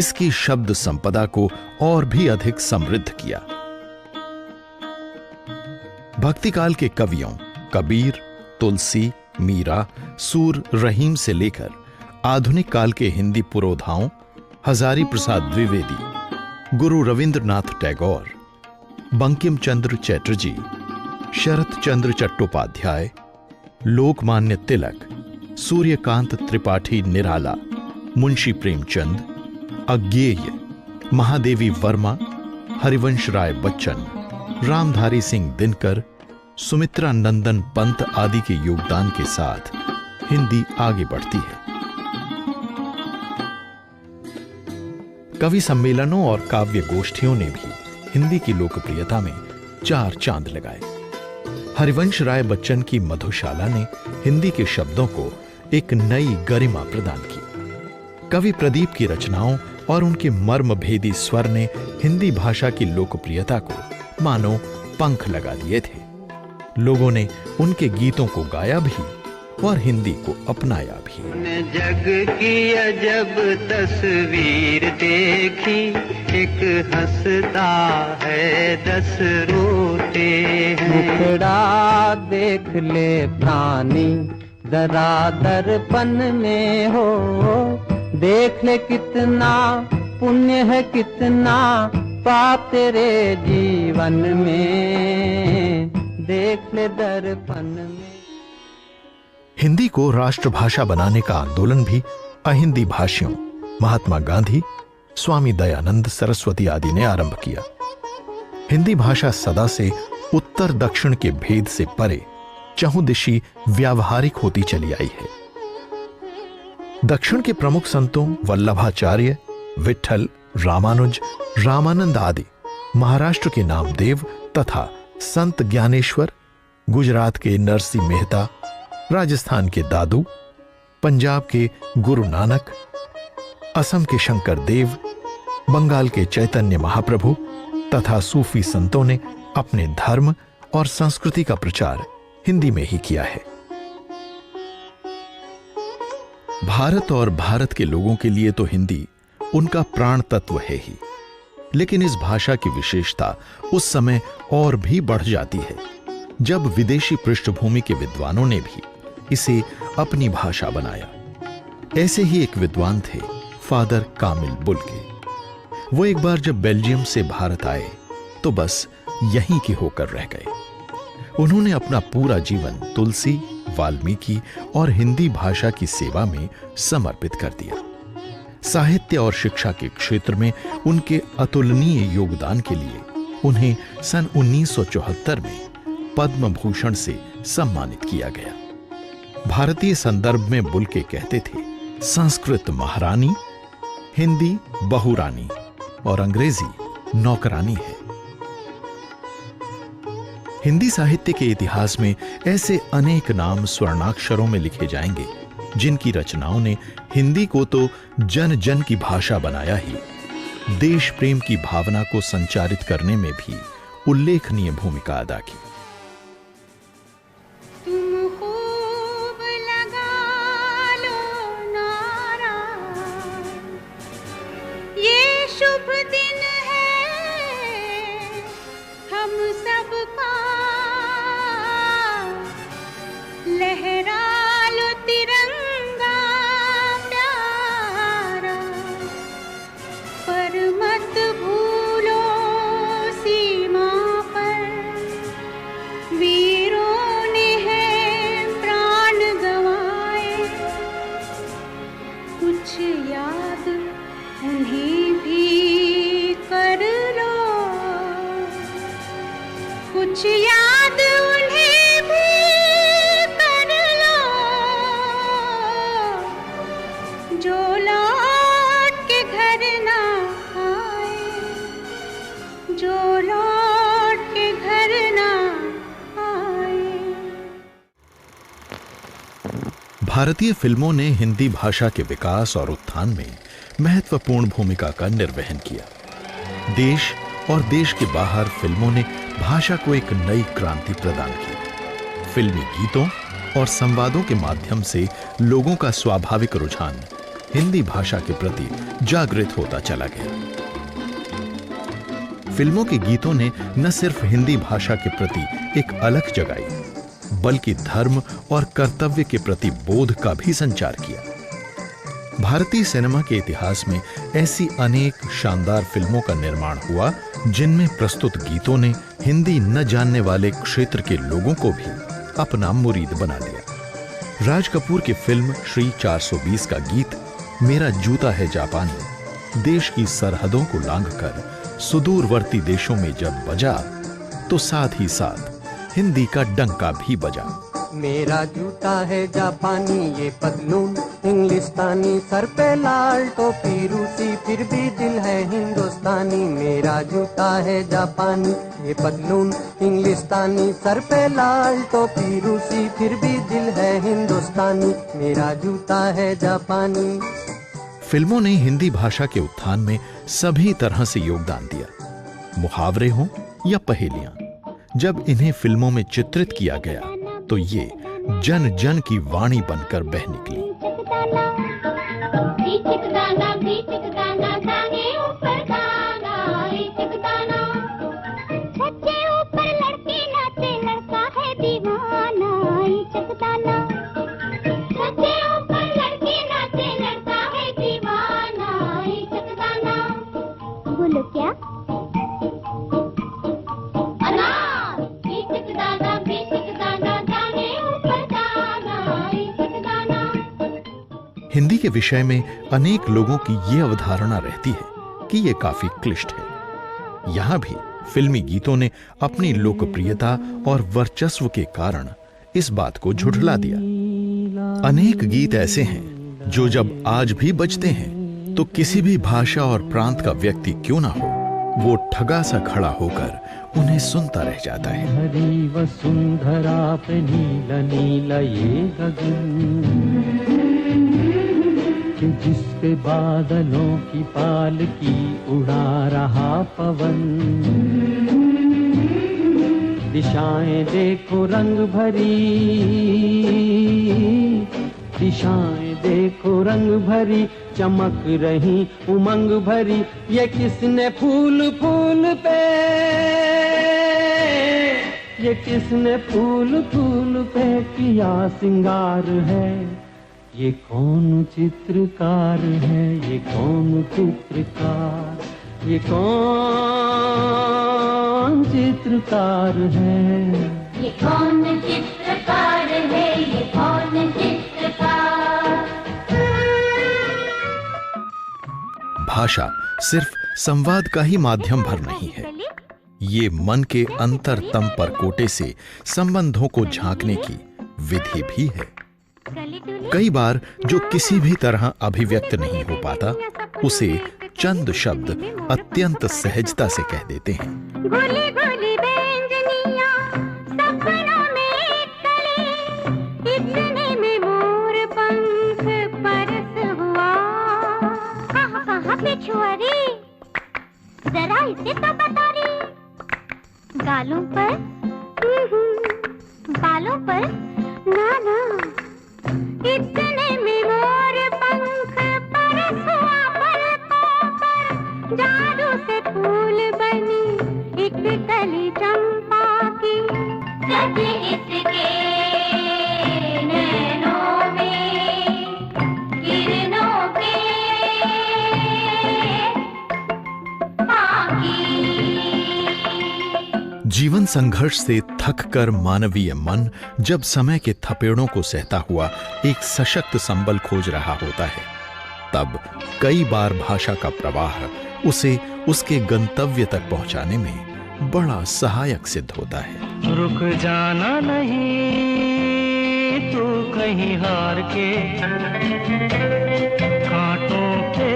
इसकी शब्द संपदा को और भी अधिक समृद्ध किया। भक्ति काल के कवियों कबीर, तुलसी, मीरा, सूर, रहीम से लेकर आधुनिक काल के हिंदी पुरोधाओं हजारी प्रसाद द्विवेदी, गुरु रविंद्रनाथ टैगोर, बंकिम चंद्र चैटर्जी, शरत चंद्र चट्टोपाध्याय, लोकमान्य तिलक, सूर्यकांत त्रिपाठी निराला, मुंशी प्रेमचंद, अज्ञेय, महादेवी वर्मा, हरिवंश राय बच्चन, रामधारी सिंह दिनकर, सुमित्रा नंदन पंत आदि के योगदान के साथ हिंदी आगे बढ़ती है। कवि सम्मेलनों और काव्य गोष्ठियों ने भी हिंदी की लोकप्रियता में 4 चांद लगाए। हरिवंश राय बच्चन की मधुशाला ने हिंदी के शब्दों को एक नई गरिमा प्रदान की। कवि प्रदीप की रचनाओं और उनके मर्मभेदी स्वर ने हिंदी भाषा की लोकप्रियता को मानो पंख लगा दिए थे। लोगों ने उनके गीतों को गाया भी और हिंदी को अपनाया भी। जग की अजब तस्वीर देखी, एक हंसता है 10 रोते हैं। मुखड़ा देख ले प्राणी जरा दर्पण में हो, देख ले कितना पुण्य है कितना पाप तेरे जीवन में, देख ले दर्पण में। हिंदी को राष्ट्रभाषा बनाने का आंदोलन भी अहिंदी भाषियों महात्मा गांधी, स्वामी दयानंद सरस्वती आदि ने आरंभ किया। हिंदी भाषा सदा से उत्तर दक्षिण के भेद से परे चहुदिशी व्यावहारिक होती चली आई है। दक्षिण के प्रमुख संतों वल्लभाचार्य, विट्ठल, रामानुज, रामानंद आदि, महाराष्ट्र के नामदेव तथा संत ज्ञानेश्वर, गुजरात के नरसिंह मेहता, राजस्थान के दादू, पंजाब के गुरु नानक, असम के शंकर देव, बंगाल के चैतन्य महाप्रभु तथा सूफी संतों ने अपने धर्म और संस्कृति का प्रचार हिंदी में ही किया है। भारत और भारत के लोगों के लिए तो हिंदी उनका प्राण तत्व है ही, लेकिन इस भाषा की विशेषता उस समय और भी बढ़ जाती है जब विदेशी पृष्ठभूमि के विद्वानों ने भी इसे अपनी भाषा बनाया। ऐसे ही एक विद्वान थे फादर कामिल बुल्के। वो एक बार जब बेल्जियम से भारत आए तो बस यहीं के होकर रह गए। उन्होंने अपना पूरा जीवन तुलसी, वाल्मीकि और हिंदी भाषा की सेवा में समर्पित कर दिया। साहित्य और शिक्षा के क्षेत्र में उनके अतुलनीय योगदान के लिए उन्हें सन 1974 में पद्म भूषण से सम्मानित किया गया। भारतीय संदर्भ में बुल्के कहते थे, संस्कृत महारानी, हिंदी बहुरानी और अंग्रेजी नौकरानी है। हिंदी साहित्य के इतिहास में ऐसे अनेक नाम स्वर्णाक्षरों में लिखे जाएंगे जिनकी रचनाओं ने हिंदी को तो जन जन की भाषा बनाया ही, देश प्रेम की भावना को संचारित करने में भी उल्लेखनीय भूमिका अदा की। शुभ दिन है हम सबका, लहरा लो तिरंगा प्यारा, पर मत भूलो सीमा पर वीरों ने है प्राण गंवाए, कुछ याद उन्हें भी कर लो, कुछ याद उन्हें भी कर लो, जो लौट के घर ना आए, जो लौट के घर ना आए। भारतीय फिल्मों ने हिंदी भाषा के विकास और उत्थान में महत्वपूर्ण भूमिका का निर्वहन किया। देश और देश के बाहर फिल्मों ने भाषा को एक नई क्रांति प्रदान की। फिल्मी गीतों और संवादों के माध्यम से लोगों का स्वाभाविक रुझान हिंदी भाषा के प्रति जागृत होता चला गया। फिल्मों के गीतों ने न सिर्फ हिंदी भाषा के प्रति एक अलख जगाई, बल्कि धर्म और कर्तव्य के प्रति बोध का भी संचार किया। भारतीय सिनेमा के इतिहास में ऐसी अनेक शानदार फिल्मों का निर्माण हुआ जिनमें प्रस्तुत गीतों ने हिंदी न जानने वाले क्षेत्र के लोगों को भी अपना मुरीद बना लिया। राज कपूर की फिल्म श्री 420 का गीत मेरा जूता है जापानी देश की सरहदों को लांघकर सुदूरवर्ती देशों में जब बजा तो साथ ही साथ हिंदी का डंका भी बजा। मेरा जूता है जापानी ये पतलून इंग्लिस्तानी, सर पे लाल टोपी रूसी फिर भी दिल है हिंदुस्तानी। मेरा जूता है जापानी ये पतलून इंग्लिस्तानी, सर पे लाल टोपी रूसी फिर भी दिल है हिंदुस्तानी। मेरा जूता है जापानी। फिल्मों ने हिंदी भाषा के उत्थान में सभी तरह से योगदान दिया। मुहावरे हों या पहेलियां, जब इन्हें फिल्मों में चित्रित किया गया तो ये जन जन की वाणी बनकर बह निकली। बोलो क्या? हिंदी के विषय में अनेक लोगों की ये अवधारणा रहती है कि ये काफी क्लिष्ट है। यहां भी फिल्मी गीतों ने अपनी लोकप्रियता और वर्चस्व के कारण इस बात को झुठला दिया। अनेक गीत ऐसे हैं जो जब आज भी बजते हैं तो किसी भी भाषा और प्रांत का व्यक्ति क्यों ना हो, वो ठगा सा खड़ा होकर उन्हें सुनता रह जाता है। हरी वसुंधरा पे नीला नीला ये गगन, जिस पे बादलों की पालकी उड़ा रहा पवन। दिशाएं देखो रंग भरी, दिशाएं देखो रंग भरी, चमक रही उमंग भरी। ये किसने फूल फूल पे, ये किसने फूल फूल पे किया सिंगार है। ये कौन चित्रकार है, ये कौन चित्रकार, ये कौन चित्रकार है, ये कौन चित्रकार है, ये कौन चित्रकार। भाषा सिर्फ संवाद का ही माध्यम भर नहीं है, ये मन के अंतरतम परकोटे से संबंधों को झांकने की विधि भी है। कई बार जो किसी भी तरह अभिव्यक्त नहीं हो पाता, उसे चंद शब्द अत्यंत सहजता से कह देते हैं। गोली गोली बेंजनियां सपनों में तले, इतने में मोर पंख परस हुआ। कहाँ पिछुआरी, जरा इसे तो बता रे। गालों पर बालों पर ना ना, इतने में मोर पंख परस हुआ। पलकों पर जादू बदले इसके नैनों में किरणों के जीवन संघर्ष से थककर मानवीय मन जब समय के थपेड़ों को सहता हुआ एक सशक्त संबल खोज रहा होता है, तब कई बार भाषा का प्रवाह उसे उसके गंतव्य तक पहुंचाने में बड़ा सहायक सिद्ध होता है। रुक जाना नहीं तू कहीं हार के, कांटों पे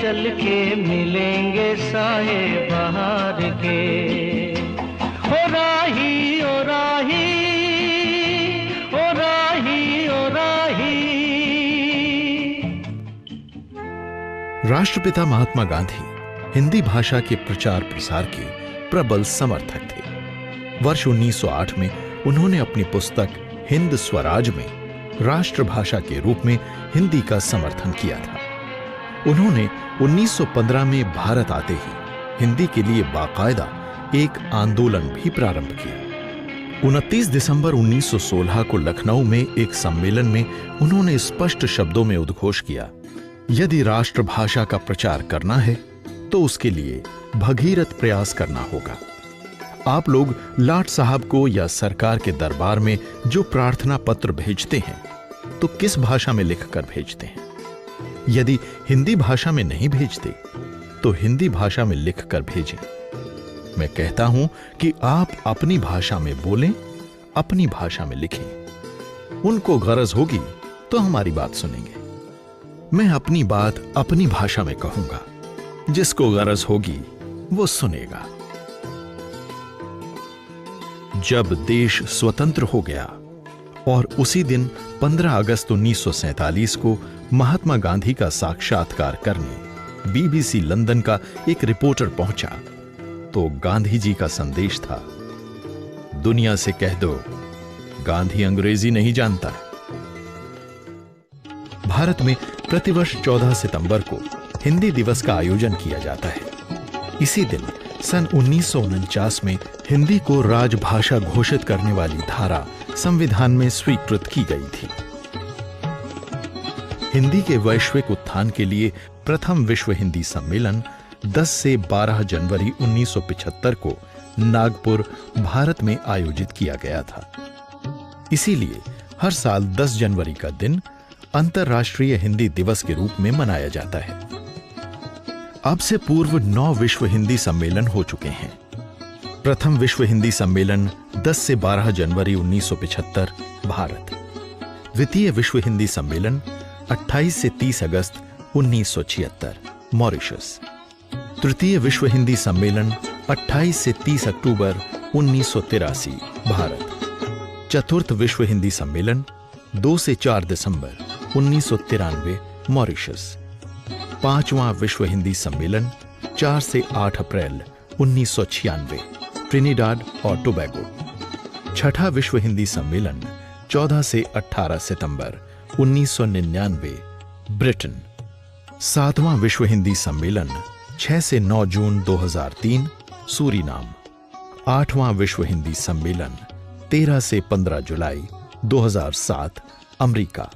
चल के मिलेंगे साए बहार के। ओ राही ओ राही ओ राही ओ राही। राष्ट्रपिता महात्मा गांधी हिंदी भाषा के प्रचार प्रसार के प्रबल समर्थक थे। वर्ष 1908 में उन्होंने अपनी पुस्तक हिंद स्वराज में राष्ट्रभाषा के रूप में हिंदी का समर्थन किया था। उन्होंने 1915 में भारत आते ही हिंदी के लिए बाकायदा एक आंदोलन भी प्रारंभ किया। 29 दिसंबर 1916 को लखनऊ में एक सम्मेलन में उन्होंने स्पष्ट शब्दों में उद्घोष किया, यदि राष्ट्रभाषा का प्रचार करना है तो उसके लिए भगीरथ प्रयास करना होगा। आप लोग लाट साहब को या सरकार के दरबार में जो प्रार्थना पत्र भेजते हैं तो किस भाषा में लिखकर भेजते हैं? यदि हिंदी भाषा में नहीं भेजते तो हिंदी भाषा में लिखकर भेजें। मैं कहता हूं कि आप अपनी भाषा में बोलें, अपनी भाषा में लिखें। उनको गरज होगी तो हमारी बात सुनेंगे। मैं अपनी बात अपनी भाषा में कहूंगा, जिसको गरज होगी वो सुनेगा। जब देश स्वतंत्र हो गया और उसी दिन 15 अगस्त 1947 को महात्मा गांधी का साक्षात्कार करने बीबीसी लंदन का एक रिपोर्टर पहुंचा, तो गांधी जी का संदेश था, दुनिया से कह दो गांधी अंग्रेजी नहीं जानता। भारत में प्रतिवर्ष 14 सितंबर को हिंदी दिवस का आयोजन किया जाता है। इसी दिन सन 1949 में हिंदी को राजभाषा घोषित करने वाली धारा संविधान में स्वीकृत की गई थी। हिंदी के वैश्विक उत्थान के लिए प्रथम विश्व हिंदी सम्मेलन 10 से 12 जनवरी 1975 को नागपुर, भारत में आयोजित किया गया था। इसीलिए हर साल 10 जनवरी का दिन अंतर्राष्ट्रीय हिंदी दिवस के रूप में मनाया जाता है। अब से पूर्व 9 विश्व हिंदी सम्मेलन हो चुके हैं। प्रथम विश्व हिंदी सम्मेलन 10 से 12 जनवरी 1975 भारत, द्वितीय विश्व हिंदी सम्मेलन 28 से 30 अगस्त 1976 मॉरिशस, तृतीय विश्व हिंदी सम्मेलन 28 से 30 अक्टूबर 1983 भारत, चतुर्थ विश्व हिंदी सम्मेलन 2 से 4 दिसंबर 1993 मॉरिशस, पांचवां विश्व हिंदी सम्मेलन 4 से 8 अप्रैल 1996 ट्रिनिडाड और टोबैगो, छठा विश्व हिंदी सम्मेलन 14 से 18 सितंबर 1999 ब्रिटेन, सातवां विश्व हिंदी सम्मेलन 6 से 9 जून 2003 सूरीनाम, आठवां विश्व हिंदी सम्मेलन 13 से 15 जुलाई 2007 अमेरिका,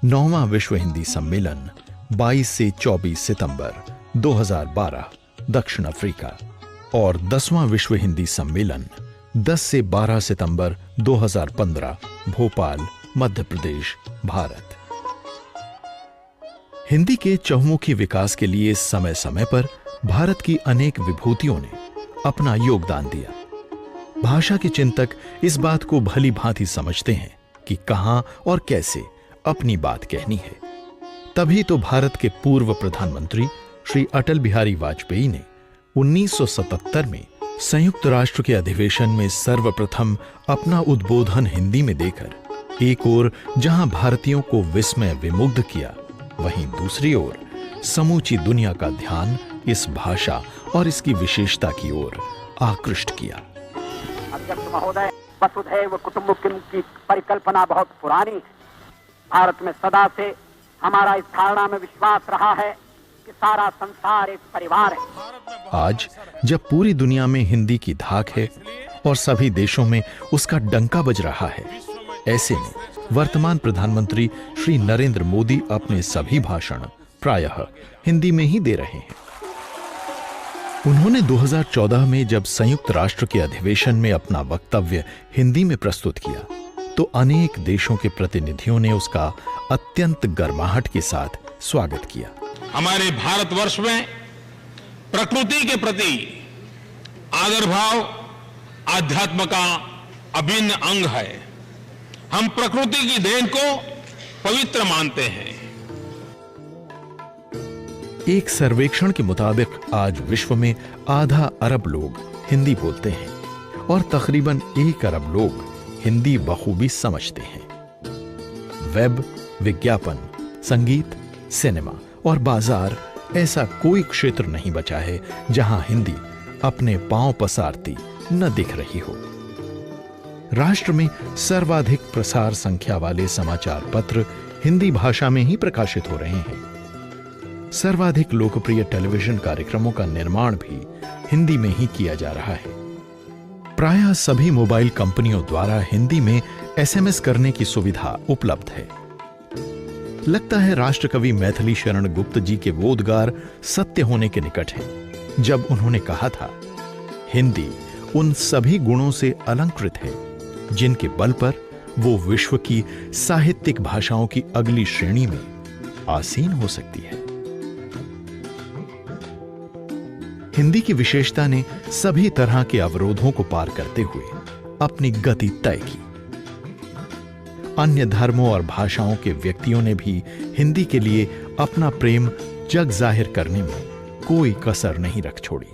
नौवां विश्व हिंदी सम्मेलन 22 से 24 सितंबर 2012 दक्षिण अफ्रीका और 10वां विश्व हिंदी सम्मेलन 10 से 12 सितंबर 2015 भोपाल, मध्य प्रदेश, भारत। हिंदी के चहुमुखी विकास के लिए समय समय पर भारत की अनेक विभूतियों ने अपना योगदान दिया। भाषा के चिंतक इस बात को भली भांति समझते हैं कि कहां और कैसे अपनी बात कहनी है। तभी तो भारत के पूर्व प्रधानमंत्री श्री अटल बिहारी वाजपेयी ने 1977 में संयुक्त राष्ट्र के अधिवेशन में सर्वप्रथम अपना उद्बोधन हिंदी में देकर एक ओर जहां भारतीयों को विस्मय विमुग्ध किया, वहीं दूसरी ओर समूची दुनिया का ध्यान इस भाषा और इसकी विशेषता की ओर आकृष्ट किया। अध्यक्ष महोदय, वसुधैव कुटुंबकम की परिकल्पना बहुत पुरानी है। भारत में सदा से हमारा इस धारणा में विश्वास रहा है कि सारा संसार एक परिवार है। आज जब पूरी दुनिया में हिंदी की धाक है, और सभी देशों में उसका डंका बज रहा है। ऐसे में वर्तमान प्रधानमंत्री श्री नरेंद्र मोदी अपने सभी भाषण प्रायः हिंदी में ही दे रहे हैं। उन्होंने 2014 में जब संयुक्त राष्ट्र के अधिवेशन में अपना वक्तव्य हिंदी में प्रस्तुत किया तो अनेक देशों के प्रतिनिधियों ने उसका अत्यंत गर्माहट के साथ स्वागत किया। हमारे भारतवर्ष में प्रकृति के प्रति आदर भाव आध्यात्म का अभिन्न अंग है। हम प्रकृति की देन को पवित्र मानते हैं। एक सर्वेक्षण के मुताबिक आज विश्व में आधा अरब लोग हिंदी बोलते हैं और तकरीबन 1 अरब लोग हिंदी बखूबी समझते हैं। वेब, विज्ञापन, संगीत, सिनेमा और बाजार, ऐसा कोई क्षेत्र नहीं बचा है जहां हिंदी अपने पांव पसारती न दिख रही हो। राष्ट्र में सर्वाधिक प्रसार संख्या वाले समाचार पत्र हिंदी भाषा में ही प्रकाशित हो रहे हैं। सर्वाधिक लोकप्रिय टेलीविजन कार्यक्रमों का निर्माण भी हिंदी में ही किया जा रहा है। प्रायः सभी मोबाइल कंपनियों द्वारा हिंदी में एसएमएस करने की सुविधा उपलब्ध है। लगता है राष्ट्रकवि मैथिली शरण गुप्त जी के वो उद्गार सत्य होने के निकट हैं, जब उन्होंने कहा था, हिंदी उन सभी गुणों से अलंकृत है जिनके बल पर वो विश्व की साहित्यिक भाषाओं की अगली श्रेणी में आसीन हो सकती है। हिंदी की विशेषता ने सभी तरह के अवरोधों को पार करते हुए अपनी गति तय की। अन्य धर्मों और भाषाओं के व्यक्तियों ने भी हिंदी के लिए अपना प्रेम जग जाहिर करने में कोई कसर नहीं रख छोड़ी।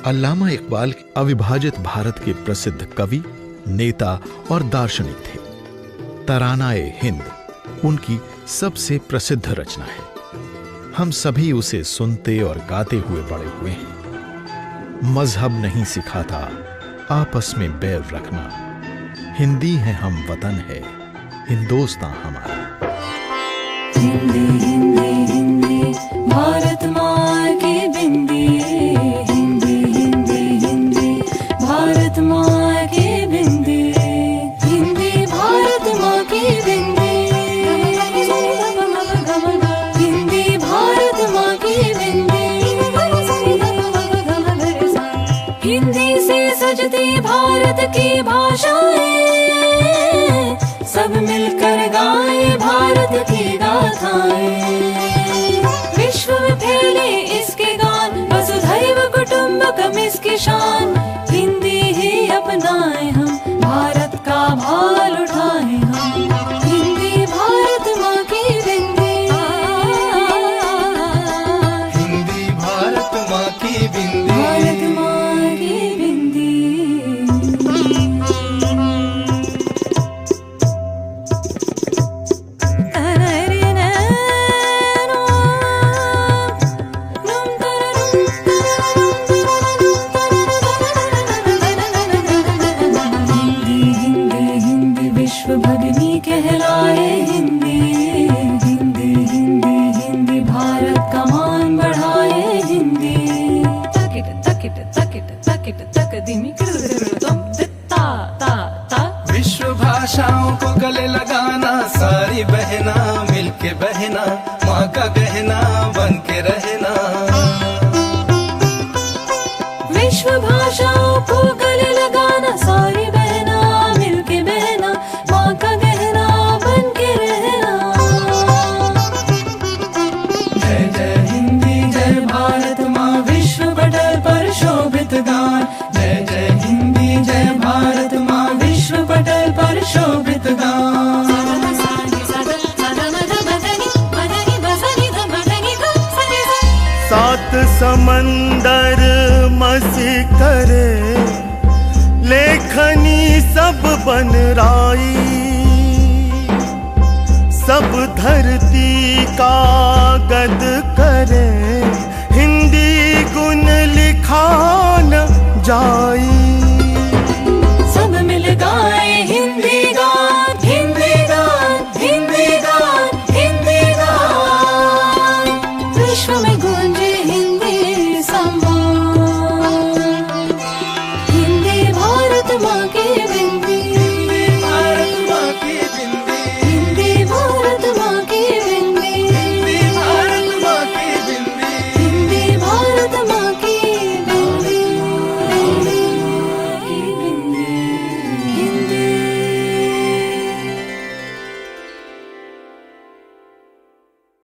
अल्लामा इकबाल अविभाजित भारत के प्रसिद्ध कवि, नेता और दार्शनिक थे। तराना-ए-हिंद उनकी सबसे प्रसिद्ध रचना है। हम सभी उसे सुनते और गाते हुए बड़े हुए हैं। मजहब नहीं सिखाता आपस में बैर रखना, हिंदी है हम वतन है हिंदुस्तान हमारा। हिंदी हिंदी हिंदी भारत माँ की बिंदी, हिंदी हिंदी हिंदी भारत माँ की बिंदी, हिंदी भारत माँ की बिंदी, हिंदी भारत माँ की बिंदी, हिंदी से सजती भारत की भाषाएं, सब मिलकर गाएं भारत की गाथाएं। विश्व में फैले इसके गान, वसुधैव कुटुंबकम इसकी शान। हिंदी ही अपनाएं हम, भारत का भाल उठाएं हम। हिंदी भारत माँ की बिंदी, हिंदी भारत माँ की बिंदी, भारत माँ की बिंदी। भगनी कहलाए हिंदी, हिंदी हिंदी हिंदी भारत का मान बढ़ाए हिंदी। तकिट तकिट तकिट तकिट तक दिमी तुम ता ता ता। विश्व भाषाओं को गले लगाना, सारी बहना मिलके बहना, माँ का गहना बन के रहना। विश्व भाषाओं को गले लगाना, सारी बहना मिलके बहना, माँ का गहना बन के रहना। जय जय हिंदी जय भारत माँ, विश्व पटल पर शोभित गान। जय जय हिंदी जय भारत माँ, विश्व पटल पर शोभित गान। सात समंदर मसी करे, लेखनी सब बन राई, सब धरती का गद करे, हिंदी गुण लिखा न जाई। सब मिल गाए हिंदी गान, हिंदी गान, हिंदी गान, हिंदी गान। विश्व में